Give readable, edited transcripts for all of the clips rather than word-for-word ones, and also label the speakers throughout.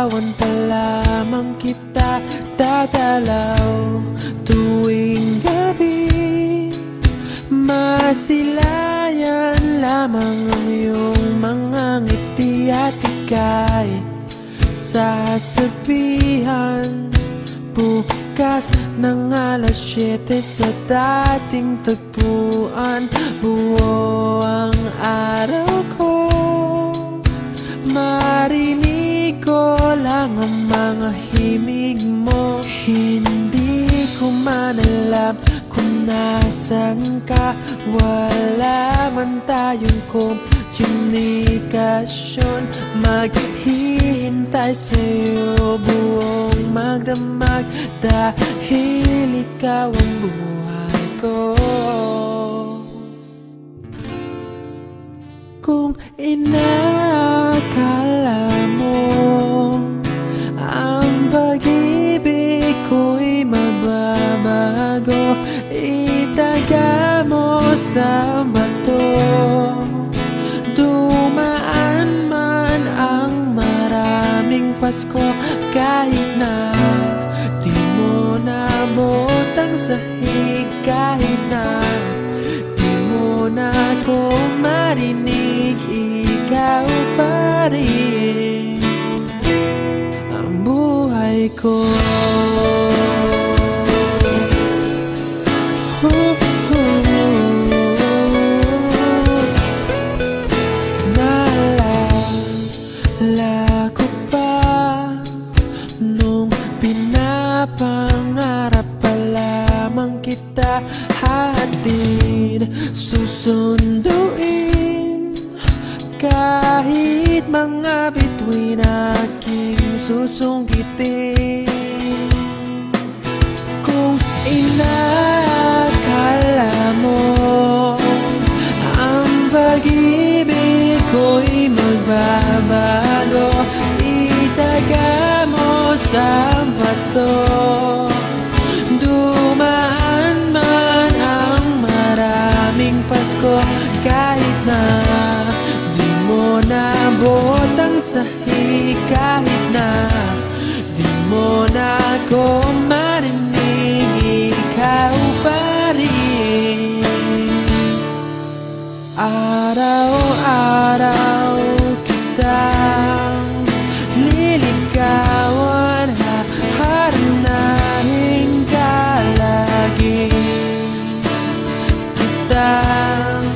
Speaker 1: Liligawan pa lamang kita dadalaw tuwing gabi. Masilayan lamang ang iyong mga ngiti at ika'y sasabihan bukas ng alas 7 sa dating tagpuan. Buo ang araw ko, marinig ko lang ang mga himig mo. Hindi ko man alam kung nasan ka, wala man tayong komunikasyon. Maghihintay sa'yo buong magdamag dahil ikaw ang buhay ko. Kung inakala mo ang pag-ibig ko'y mababago, itaga mo sa bato. Dumaan man ang maraming Pasko, kahit na di mo naabot ang sahig, kahit na di mo na ako marinig, ikaw pa rin ang buhay ko. Naalala ko pa nung pinapangarap pa lamang kita, hatid susunduin kahit mga bituin aking susungkitin. Kung inakala mo ang pag-ibig ko'y magbabago, itaga mo sa bato. Dumaan man ang maraming Pasko, kahit na di mo naabot ang sahig, kahit na di mo na ako marinig, ikaw pa rin. Araw-araw kitang liligawan, haharanahin ka lagi. Kitang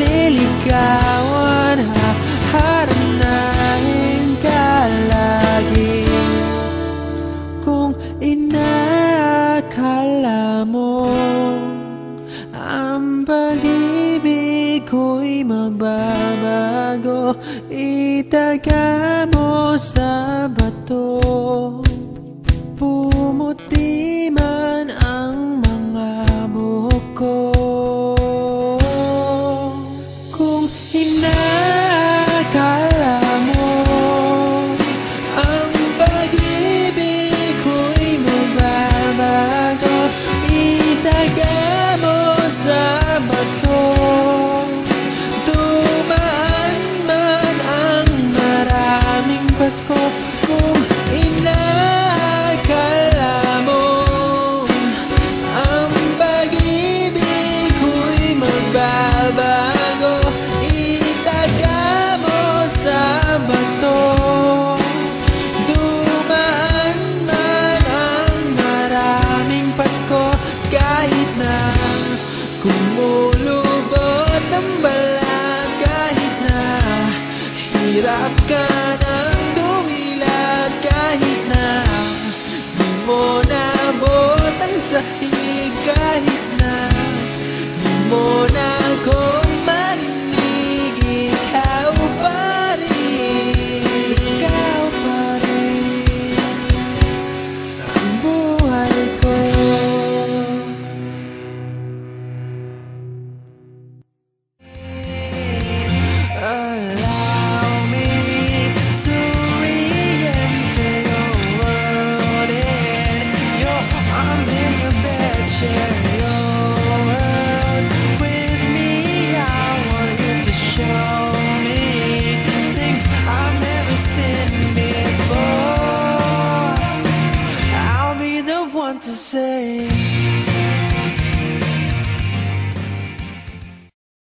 Speaker 1: liligawan, haharanahin ka lagi. Kung inakala mo ang pag-ibig ko'y magbabago, itaga mo sa bato. Pumuti man ang mga buhok ko. Kung inakala mo ang pag-ibig ko'y magbabago, itaga mo sa bato. Dumaan man ang maraming Pasko, kung inakala mo ang pag-ibig ko'y magbabago, itaga mo sa bato. Dumaan man ang maraming Pasko, kahit na kumulubot ang balat, kahit na hirap ka ng dumilat, kahit na di mo naabot ang sahig, kahit na di mo na ako marinig, ikaw pa rin, ikaw pa rin ang buhay ko. Allow me to re-enter your world, in your arms, in your bed, share your world with me. I want you to show me things I've never seen before. to say.